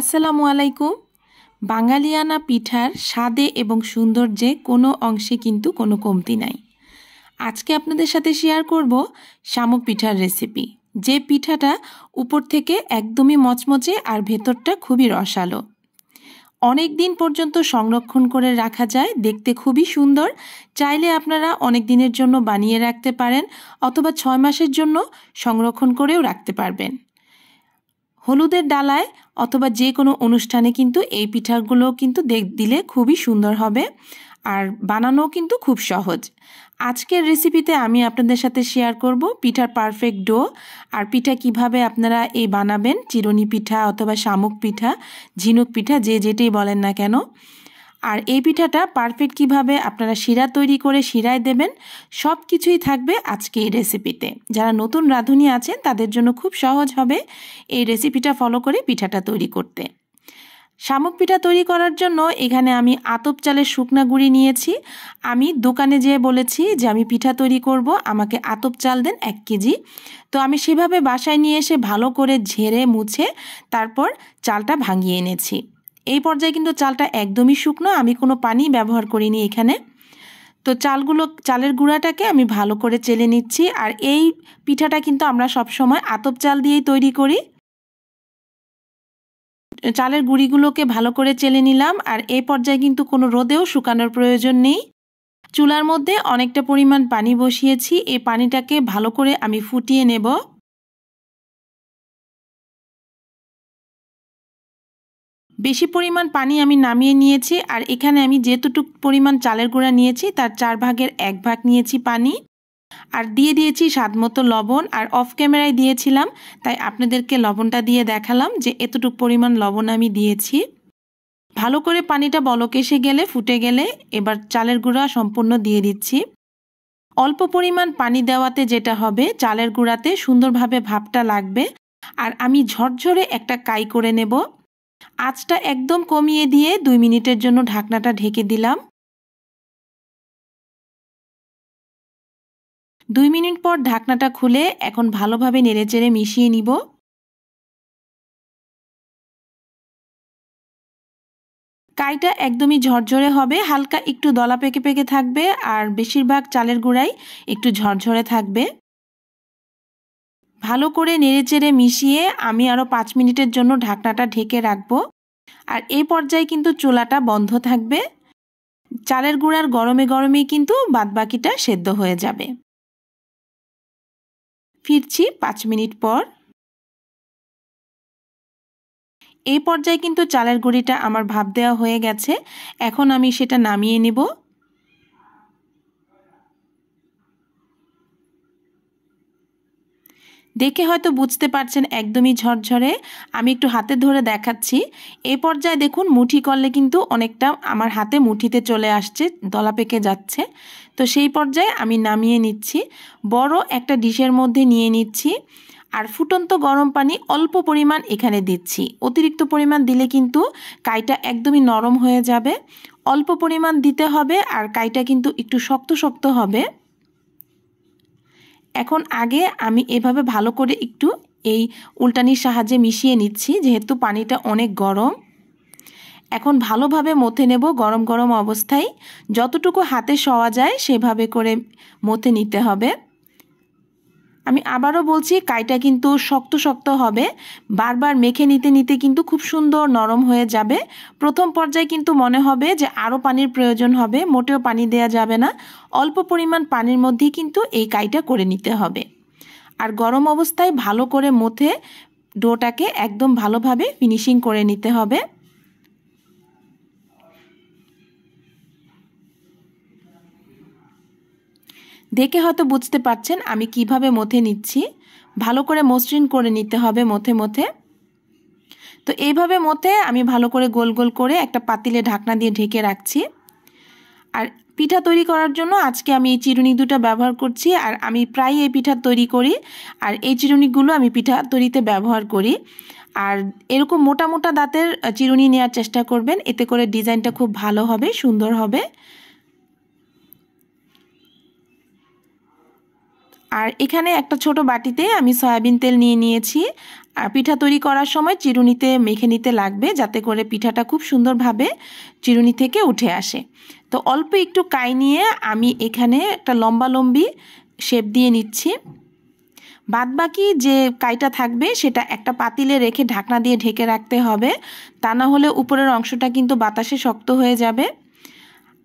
আসসালামু আলাইকুম। বাঙালিয়ানা পিঠার স্বাদে এবং সৌন্দর্যে কোনো অংশে কিন্তু কোনো কমতি নাই। আজকে আপনাদের সাথে শেয়ার করব শামুক পিঠার রেসিপি, যে পিঠাটা উপর থেকে একদমই মচমচে আর ভেতরটা খুবই রসালো। অনেক দিন পর্যন্ত সংরক্ষণ করে রাখা যায়, দেখতে খুবই সুন্দর। চাইলে আপনারা অনেক দিনের জন্য বানিয়ে রাখতে পারেন অথবা 6 মাসের জন্য সংরক্ষণ করেও রাখতে পারবেন। হলুদের ডালায় অথবা যে কোনো অনুষ্ঠানে কিন্তু এই পিঠাগুলো কিন্তু দিলে খুবই সুন্দর হবে, আর বানানো কিন্তু খুব সহজ। আজকের রেসিপিতে আমি আপনাদের সাথে শেয়ার করব পিঠার পারফেক্ট ডো, আর পিঠা কিভাবে আপনারা এই বানাবেন, চিরুনি পিঠা অথবা শামুক পিঠা, ঝিনুক পিঠা, যে যেটাই বলেন না কেন। আর এই পিঠাটা পারফেক্ট কিভাবে আপনারা শিরা তৈরি করে শিরায় দেবেন, সব কিছুই থাকবে আজকে এই রেসিপিতে। যারা নতুন রাঁধুনি আছেন তাদের জন্য খুব সহজ হবে এই রেসিপিটা ফলো করে পিঠাটা তৈরি করতে। শামুক পিঠা তৈরি করার জন্য এখানে আমি আতপ চালের শুকনা গুঁড়ি নিয়েছি। আমি দোকানে যেয়ে বলেছি যে আমি পিঠা তৈরি করব, আমাকে আতপ চাল দেন 1 কেজি। তো আমি সেভাবে বাসায় নিয়ে এসে ভালো করে ঝেড়ে মুছে তারপর চালটা ভাঙিয়ে এনেছি। এই পর্যায়ে কিন্তু চালটা একদমই শুকনো, আমি কোনো পানি ব্যবহার করিনি এখানে। তো চালের গুঁড়াটাকে আমি ভালো করে চেলে নিচ্ছি। আর এই পিঠাটা কিন্তু আমরা সবসময় আতপ চাল দিয়েই তৈরি করি। চালের গুঁড়িগুলোকে ভালো করে চেলে নিলাম। আর এই পর্যায়ে কিন্তু কোনো রোদেও শুকানোর প্রয়োজন নেই। চুলার মধ্যে অনেকটা পরিমাণ পানি বসিয়েছি, এই পানিটাকে ভালো করে আমি ফুটিয়ে নেব। বেশি পরিমাণ পানি আমি নামিয়ে নিয়েছি। আর এখানে আমি যেতটুকু পরিমাণ চালের গুঁড়া নিয়েছি তার 4 ভাগের 1 ভাগ নিয়েছি পানি, আর দিয়ে দিয়েছি স্বাদমতো লবণ। আর অফ ক্যামেরায় দিয়েছিলাম, তাই আপনাদেরকে লবণটা দিয়ে দেখালাম যে এতটুকু পরিমাণ লবণ আমি দিয়েছি। ভালো করে পানিটা বলক এসে গেলে, ফুটে গেলে এবার চালের গুঁড়া সম্পূর্ণ দিয়ে দিচ্ছি। অল্প পরিমাণ পানি দেওয়াতে যেটা হবে, চালের গুঁড়াতে সুন্দরভাবে ভাপটা লাগবে। আর আমি ঝরঝরে একটা কাই করে নেব। আঁচটা একদম কমিয়ে দিয়ে 2 মিনিটের জন্য ঢাকনাটা ঢেকে দিলাম। 2 মিনিট পর ঢাকনাটা খুলে এখন ভালোভাবে নেড়েচেড়ে মিশিয়ে নিব। কাইটা একদমই ঝরঝরে হবে, হালকা একটু দলা পেকে পেকে থাকবে, আর বেশিরভাগ চালের গুঁড়াই একটু ঝরঝরে থাকবে। ভালো করে নেড়েচেড়ে মিশিয়ে আমি আরও 5 মিনিটের জন্য ঢাকনাটা ঢেকে রাখবো। আর এই পর্যায়ে কিন্তু চুলাটা বন্ধ থাকবে। চালের গুঁড়ার গরমে গরমেই কিন্তু বাদবাকিটা সেদ্ধ হয়ে যাবে। ফিরছি 5 মিনিট পর। এই পর্যায়ে কিন্তু চালের গুঁড়িটা আমার ভাপ দেওয়া হয়ে গেছে। এখন আমি সেটা নামিয়ে নেব। দেখে হয়তো বুঝতে পারছেন একদমই ঝরঝরে, আমি একটু হাতে ধরে দেখাচ্ছি। এই পর্যায়ে দেখুন মুঠি করলে কিন্তু অনেকটা আমার হাতে মুঠিতে চলে আসছে, দলা পেকে যাচ্ছে। তো সেই পর্যায়ে আমি নামিয়ে নিচ্ছি, বড় একটা ডিশের মধ্যে নিয়ে নিচ্ছি। আর ফুটন্ত গরম পানি অল্প পরিমাণ এখানে দিচ্ছি। অতিরিক্ত পরিমাণ দিলে কিন্তু কাইটা একদমই নরম হয়ে যাবে। অল্প পরিমাণ দিতে হবে, আর কাইটা কিন্তু একটু শক্ত শক্ত হবে। এখন আগে আমি এভাবে ভালো করে একটু এই উল্টানির সাহায্যে মিশিয়ে নিচ্ছি, যেহেতু পানিটা অনেক গরম। এখন ভালোভাবে মথে নেব গরম গরম অবস্থায়। যতটুকু হাতে সওয়া যায় সেভাবে করে মথে নিতে হবে। আমি আবারও বলছি, কাইটা কিন্তু শক্ত শক্ত হবে। বারবার মেখে নিতে নিতে কিন্তু খুব সুন্দর নরম হয়ে যাবে। প্রথম পর্যায়ে কিন্তু মনে হবে যে আরও পানির প্রয়োজন হবে, মোটেও পানি দেয়া যাবে না। অল্প পরিমাণ পানির মধ্যেই কিন্তু এই কাইটা করে নিতে হবে। আর গরম অবস্থায় ভালো করে মথে ডোটাকে একদম ভালোভাবে ফিনিশিং করে নিতে হবে। দেখে হয়তো বুঝতে পারছেন আমি কিভাবে মথে নিচ্ছি। ভালো করে মসৃণ করে নিতে হবে মথে মথে। তো এইভাবে মথে আমি ভালো করে গোল গোল করে একটা পাতিলে ঢাকনা দিয়ে ঢেকে রাখছি। আর পিঠা তৈরি করার জন্য আজকে আমি এই চিরুনি দুটো ব্যবহার করছি। আর আমি প্রায় এই পিঠা তৈরি করি, আর এই চিরুনিগুলো আমি পিঠা তৈরিতে ব্যবহার করি। আর এরকম মোটা মোটা দাঁতের চিরুনি নেওয়ার চেষ্টা করবেন, এতে করে ডিজাইনটা খুব ভালো হবে, সুন্দর হবে। আর এখানে একটা ছোট বাটিতে আমি সয়াবিন তেল নিয়ে নিয়েছি। আর পিঠা তৈরি করার সময় চিরুনিতে মেখে নিতে লাগবে, যাতে করে পিঠাটা খুব সুন্দরভাবে চিরুনি থেকে উঠে আসে। তো অল্প একটু কাই নিয়ে আমি এখানে একটা লম্বালম্বি শেপ দিয়ে নিচ্ছি। বাদবাকি যে কাইটা থাকবে সেটা একটা পাতিলে রেখে ঢাকনা দিয়ে ঢেকে রাখতে হবে, তা না হলে উপরের অংশটা কিন্তু বাতাসে শক্ত হয়ে যাবে।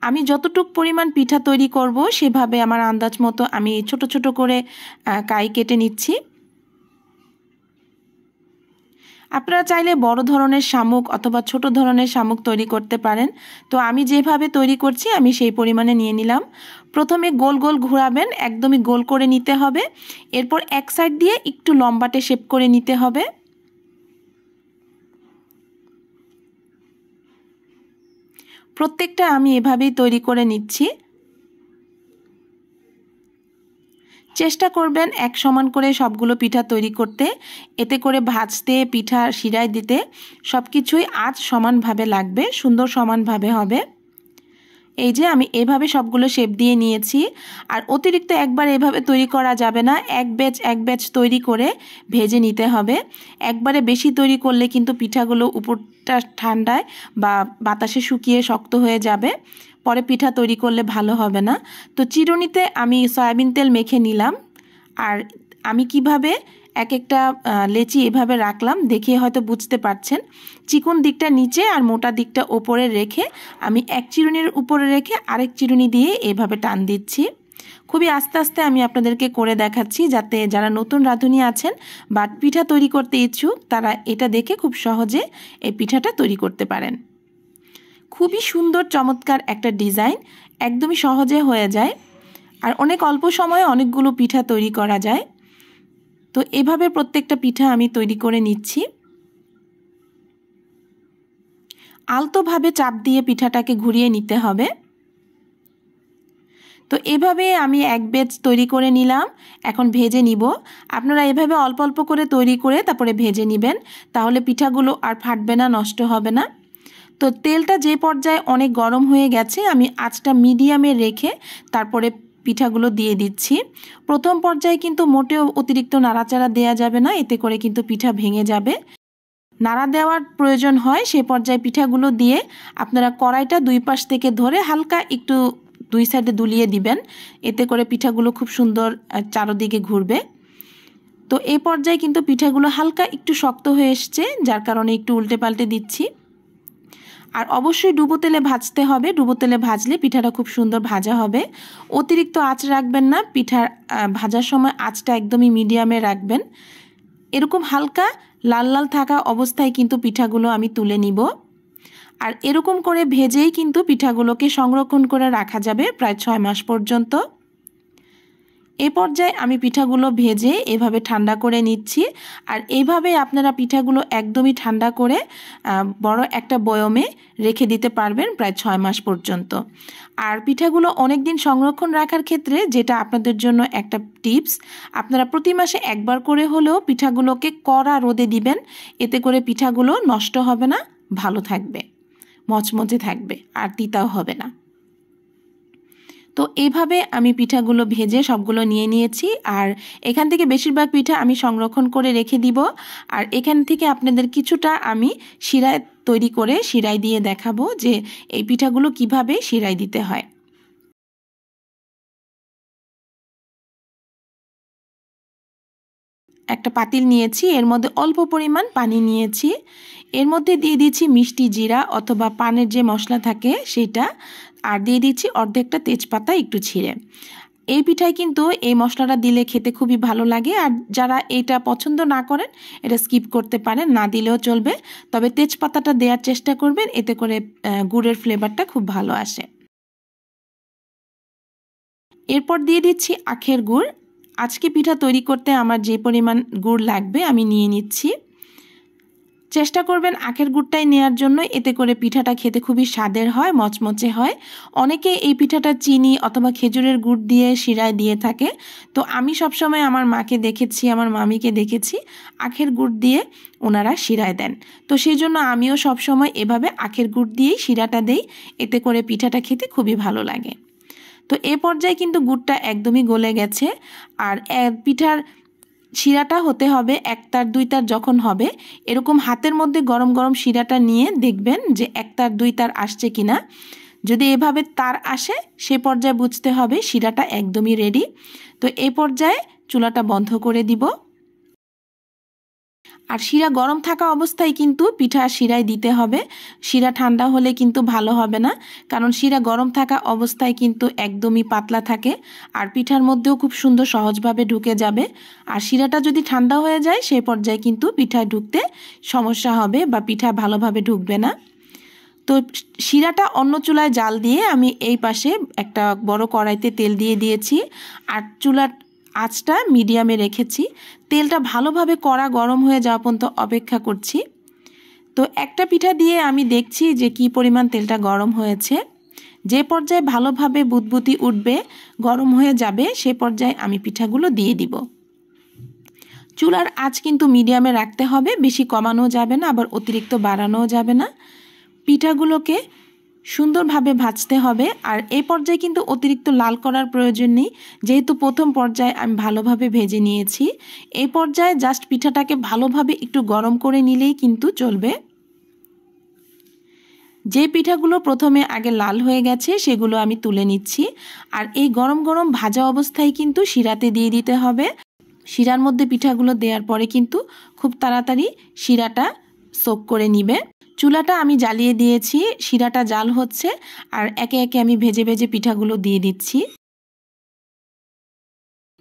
আমি যতটুক পরিমাণ পিঠা তৈরি করব সেভাবে আমার আন্দাজ মতো আমি ছোট ছোট করে কাই কেটে নিচ্ছি। আপনারা চাইলে বড় ধরনের শামুক অথবা ছোট ধরনের শামুক তৈরি করতে পারেন। তো আমি যেভাবে তৈরি করছি আমি সেই পরিমাণে নিয়ে নিলাম। প্রথমে গোল গোল ঘোরাবেন, একদমই গোল করে নিতে হবে। এরপর এক সাইড দিয়ে একটু লম্বাটে শেপ করে নিতে হবে। প্রত্যেকটা আমি এভাবেই তৈরি করে নিচ্ছি। চেষ্টা করবেন এক সমান করে সবগুলো পিঠা তৈরি করতে, এতে করে ভাজতে, পিঠা শিরায় দিতে সব কিছুই আঁচ সমানভাবে লাগবে, সুন্দর সমানভাবে হবে। এই যে আমি এভাবে সবগুলো শেপ দিয়ে নিয়েছি। আর অতিরিক্ত একবার এভাবে তৈরি করা যাবে না, এক ব্যাচ তৈরি করে ভেজে নিতে হবে। একবারে বেশি তৈরি করলে কিন্তু পিঠাগুলো উপরটা ঠান্ডায় বা বাতাসে শুকিয়ে শক্ত হয়ে যাবে, পরে পিঠা তৈরি করলে ভালো হবে না। তো চিরুনিতে আমি সয়াবিন তেল মেখে নিলাম। আর আমি কিভাবে এক একটা লেচি এভাবে রাখলাম দেখে হয়তো বুঝতে পারছেন। চিকন দিকটা নিচে আর মোটা দিকটা ওপরে রেখে আমি এক চিরুনির উপরে রেখে আরেক চিরুনি দিয়ে এভাবে টান দিচ্ছি। খুবই আস্তে আস্তে আমি আপনাদেরকে করে দেখাচ্ছি, যাতে যারা নতুন রাঁধুনি আছেন বা পিঠা তৈরি করতে ইচ্ছুক তারা এটা দেখে খুব সহজে এই পিঠাটা তৈরি করতে পারেন। খুবই সুন্দর চমৎকার একটা ডিজাইন, একদমই সহজে হয়ে যায়। আর অনেক অল্প সময়ে অনেকগুলো পিঠা তৈরি করা যায়। তো এভাবে প্রত্যেকটা পিঠা আমি তৈরি করে নিচ্ছি। আলতোভাবে চাপ দিয়ে পিঠাটাকে ঘুরিয়ে নিতে হবে। তো এভাবে আমি এক ব্যাচ তৈরি করে নিলাম, এখন ভেজে নিব। আপনারা এভাবে অল্প অল্প করে তৈরি করে তারপরে ভেজে নেবেন, তাহলে পিঠাগুলো আর ফাটবে না, নষ্ট হবে না। তো তেলটা যে পর্যায়ে অনেক গরম হয়ে গেছে আমি আঁচটা মিডিয়ামে রেখে তারপরে পিঠাগুলো দিয়ে দিচ্ছি। প্রথম পর্যায়ে কিন্তু মোটেও অতিরিক্ত নাড়াচাড়া দেওয়া যাবে না, এতে করে কিন্তু পিঠা ভেঙে যাবে। নাড়া দেওয়ার প্রয়োজন হয় সে পর্যায়ে পিঠাগুলো দিয়ে আপনারা কড়াইটা দুই পাশ থেকে ধরে হালকা একটু দুই সাইডে দুলিয়ে দিবেন, এতে করে পিঠাগুলো খুব সুন্দর চারদিকে ঘুরবে। তো এই পর্যায়ে কিন্তু পিঠাগুলো হালকা একটু শক্ত হয়ে এসছে, যার কারণে একটু উল্টে পাল্টে দিচ্ছি। আর অবশ্যই ডুবো তেলে ভাজতে হবে, ডুবো তেলে ভাজলে পিঠাটা খুব সুন্দর ভাজা হবে। অতিরিক্ত আঁচ রাখবেন না, পিঠার ভাজার সময় আঁচটা একদমই মিডিয়ামে রাখবেন। এরকম হালকা লাল লাল থাকা অবস্থায় কিন্তু পিঠাগুলো আমি তুলে নিব। আর এরকম করে ভেজেই কিন্তু পিঠাগুলোকে সংরক্ষণ করে রাখা যাবে প্রায় 6 মাস পর্যন্ত। এই পর্যায়ে আমি পিঠাগুলো ভেজে এভাবে ঠান্ডা করে নিচ্ছি। আর এইভাবে আপনারা পিঠাগুলো একদমই ঠান্ডা করে বড় একটা বয়মে রেখে দিতে পারবেন প্রায় 6 মাস পর্যন্ত। আর পিঠাগুলো অনেক দিন সংরক্ষণ রাখার ক্ষেত্রে যেটা আপনাদের জন্য একটা টিপস, আপনারা প্রতি মাসে একবার করে হলেও পিঠাগুলোকে কড়া রোদে দিবেন, এতে করে পিঠাগুলো নষ্ট হবে না, ভালো থাকবে, মচমচে থাকবে আর তিতাও হবে না। তো এইভাবে আমি পিঠাগুলো ভেজে সবগুলো নিয়ে নিয়েছি। আর এখান থেকে বেশিরভাগ পিঠা আমি সংরক্ষণ করে রেখে দিব। আর এখান থেকে আপনাদের কিছুটা আমি শিরায় তৈরি করে শিরায় দিয়ে দেখাবো যে এই পিঠাগুলো কিভাবে শিরায় দিতে হয়। একটা পাতিল নিয়েছি, এর মধ্যে অল্প পরিমাণ পানি নিয়েছি। এর মধ্যে দিয়ে দিচ্ছি মিষ্টি জিরা অথবা পানের যে মশলা থাকে সেটা, আর দিয়ে দিচ্ছি অর্ধেকটা তেজপাতা একটু ছিঁড়ে। এই পিঠায় কিন্তু এই মশলাটা দিলে খেতে খুবই ভালো লাগে। আর যারা এটা পছন্দ না করেন এটা স্কিপ করতে পারেন, না দিলেও চলবে, তবে তেজপাতাটা দেওয়ার চেষ্টা করবেন, এতে করে গুড়ের ফ্লেভারটা খুব ভালো আসে। এরপর দিয়ে দিচ্ছি আখের গুড়। আজকে পিঠা তৈরি করতে আমার যে পরিমাণ গুড় লাগবে আমি নিয়ে নিচ্ছি। চেষ্টা করবেন আখের গুড়টাই নেওয়ার জন্য, এতে করে পিঠাটা খেতে খুবই স্বাদের হয়, মচমচে হয়। অনেকে এই পিঠাটা চিনি অথবা খেজুরের গুড় দিয়ে শিরায় দিয়ে থাকে, তো আমি সবসময় আমার মাকে দেখেছি, আমার মামিকে দেখেছি আখের গুড় দিয়ে ওনারা শিরায় দেন। তো সেই জন্য আমিও সবসময় এভাবে আখের গুড় দিয়েই শিরাটা দেই, এতে করে পিঠাটা খেতে খুবই ভালো লাগে। তো এই পর্যায়ে কিন্তু গুড়টা একদমই গলে গেছে। আর পিঠার শিরাটা হতে হবে 1 তার 2 তার যখন হবে, এরকম হাতের মধ্যে গরম গরম শিরাটা নিয়ে দেখবেন যে 1 তার 2 তার আসছে কিনা। যদি এভাবে তার আসে সে পর্যায়ে বুঝতে হবে শিরাটা একদমই রেডি। তো এই পর্যায়ে চুলাটা বন্ধ করে দিব। আর শিরা গরম থাকা অবস্থায় কিন্তু পিঠা শিরায় দিতে হবে। শিরা ঠান্ডা হলে কিন্তু ভালো হবে না, কারণ শিরা গরম থাকা অবস্থায় কিন্তু একদমই পাতলা থাকে আর পিঠার মধ্যেও খুব সুন্দর সহজভাবে ঢুকে যাবে। আর শিরাটা যদি ঠান্ডা হয়ে যায় সেই পর্যায়ে কিন্তু পিঠায় ঢুকতে সমস্যা হবে বা পিঠা ভালোভাবে ঢুকবে না। তো শিরাটা অন্য চুলায় জাল দিয়ে আমি এই পাশে একটা বড় কড়াইতে তেল দিয়ে দিয়েছি আর চুলার আঁচটা মিডিয়ামে রেখেছি। তেলটা ভালোভাবে কড়া গরম হয়ে যাওয়া পর্যন্ত অপেক্ষা করছি। তো একটা পিঠা দিয়ে আমি দেখছি যে কি পরিমাণ তেলটা গরম হয়েছে। যে পর্যায়ে ভালোভাবে বুদবুদি উঠবে, গরম হয়ে যাবে, সে পর্যায়ে আমি পিঠাগুলো দিয়ে দিব। চুলার আঁচ কিন্তু মিডিয়ামে রাখতে হবে, বেশি কমানো যাবে না আবার অতিরিক্ত বাড়ানোও যাবে না। পিঠাগুলোকে সুন্দরভাবে ভাজতে হবে। আর এই পর্যায়ে কিন্তু অতিরিক্ত লাল করার প্রয়োজন নেই, যেহেতু প্রথম পর্যায়ে আমি ভালোভাবে ভেজে নিয়েছি। এই পর্যায়ে জাস্ট পিঠাটাকে ভালোভাবে একটু গরম করে নিলেই কিন্তু চলবে। যে পিঠাগুলো প্রথমে আগে লাল হয়ে গেছে সেগুলো আমি তুলে নিচ্ছি। আর এই গরম গরম ভাজা অবস্থায় কিন্তু শিরাতে দিয়ে দিতে হবে। শিরার মধ্যে পিঠাগুলো দেওয়ার পরে কিন্তু খুব তাড়াতাড়ি শিরাটা সোক করে নিবে। চুলাটা আমি জ্বালিয়ে দিয়েছি, শিরাটা জাল হচ্ছে আর একে একে আমি ভেজে ভেজে পিঠাগুলো দিয়ে দিচ্ছি।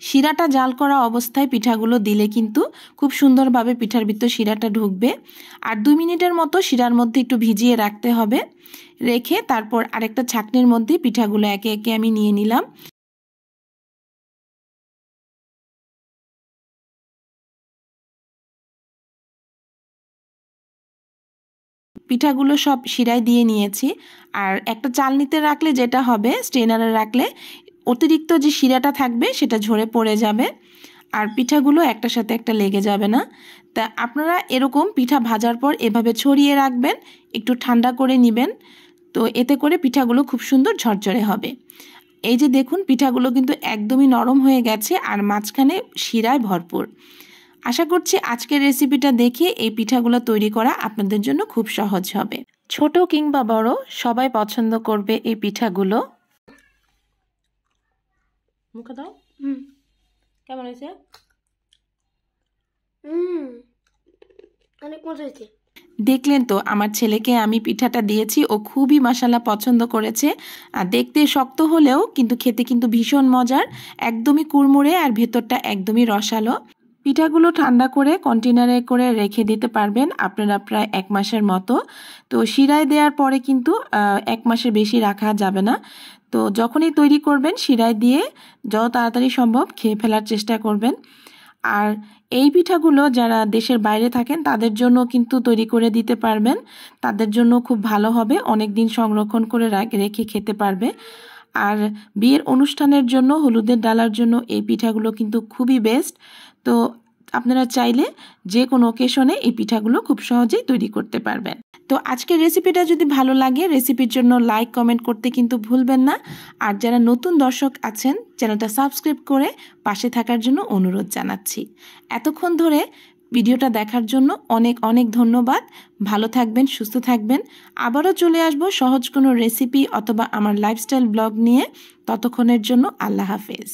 শিরাটা জাল করা অবস্থায় পিঠাগুলো দিলে কিন্তু খুব সুন্দরভাবে পিঠার ভিতর শিরাটা ঢুকবে। আর 2 মিনিটের মতো শিরার মধ্যে একটু ভিজিয়ে রাখতে হবে। রেখে তারপর আরেকটা ছাঁকনির মধ্যে পিঠাগুলো একে একে আমি নিয়ে নিলাম। পিঠাগুলো সব শিরায় দিয়ে নিয়েছি। আর একটা চালনিতে রাখলে যেটা হবে, স্ট্রেনারে রাখলে অতিরিক্ত যে শিরাটা থাকবে সেটা ঝরে পড়ে যাবে আর পিঠাগুলো একটার সাথে একটা লেগে যাবে না। তা আপনারা এরকম পিঠা ভাজার পর এভাবে ছড়িয়ে রাখবেন, একটু ঠান্ডা করে নেবেন। তো এতে করে পিঠাগুলো খুব সুন্দর ঝরঝরে হবে। এই যে দেখুন পিঠাগুলো কিন্তু একদমই নরম হয়ে গেছে আর মাঝখানে শিরায় ভরপুর। আশা করছি আজকের রেসিপিটা দেখে এই পিঠাগুলো তৈরি করা আপনাদের জন্য খুব সহজ হবে। ছোট কিংবা বড় সবাই পছন্দ করবে এই পিঠাগুলো। মুখে দাও। কেমন হয়েছে? অনেক মজা হয়েছে। দেখলেন তো আমার ছেলেকে আমি পিঠাটা দিয়েছি, ও খুবই মাশাআল্লাহ পছন্দ করেছে। আর দেখতে শক্ত হলেও কিন্তু খেতে কিন্তু ভীষণ মজার, একদমই কুড়মুড়ে আর ভেতরটা একদমই রসালো। পিঠাগুলো ঠান্ডা করে কন্টেনারে করে রেখে দিতে পারবেন আপনারা প্রায় 1 মাসের মতো। তো শিরায় দেওয়ার পরে কিন্তু 1 মাসের বেশি রাখা যাবে না। তো যখনই তৈরি করবেন শিরায় দিয়ে যত তাড়াতাড়ি সম্ভব খেয়ে ফেলার চেষ্টা করবেন। আর এই পিঠাগুলো যারা দেশের বাইরে থাকেন তাদের জন্য কিন্তু তৈরি করে দিতে পারবেন, তাদের জন্য খুব ভালো হবে, অনেক দিন সংরক্ষণ করে রেখে খেতে পারবে। আর বিয়ের অনুষ্ঠানের জন্য, হলুদের ডালার জন্য এই পিঠাগুলো কিন্তু খুবই বেস্ট। তো আপনারা চাইলে যে কোনো অকেশনে এই পিঠাগুলো খুব সহজেই তৈরি করতে পারবেন। তো আজকের রেসিপিটা যদি ভালো লাগে রেসিপির জন্য লাইক কমেন্ট করতে কিন্তু ভুলবেন না। আর যারা নতুন দর্শক আছেন চ্যানেলটা সাবস্ক্রাইব করে পাশে থাকার জন্য অনুরোধ জানাচ্ছি। এতক্ষণ ধরে ভিডিওটা দেখার জন্য অনেক অনেক ধন্যবাদ। ভালো থাকবেন, সুস্থ থাকবেন। আবারও চলে আসব সহজ কোনো রেসিপি অথবা আমার লাইফস্টাইল ব্লগ নিয়ে। ততক্ষণের জন্য আল্লাহ হাফেজ।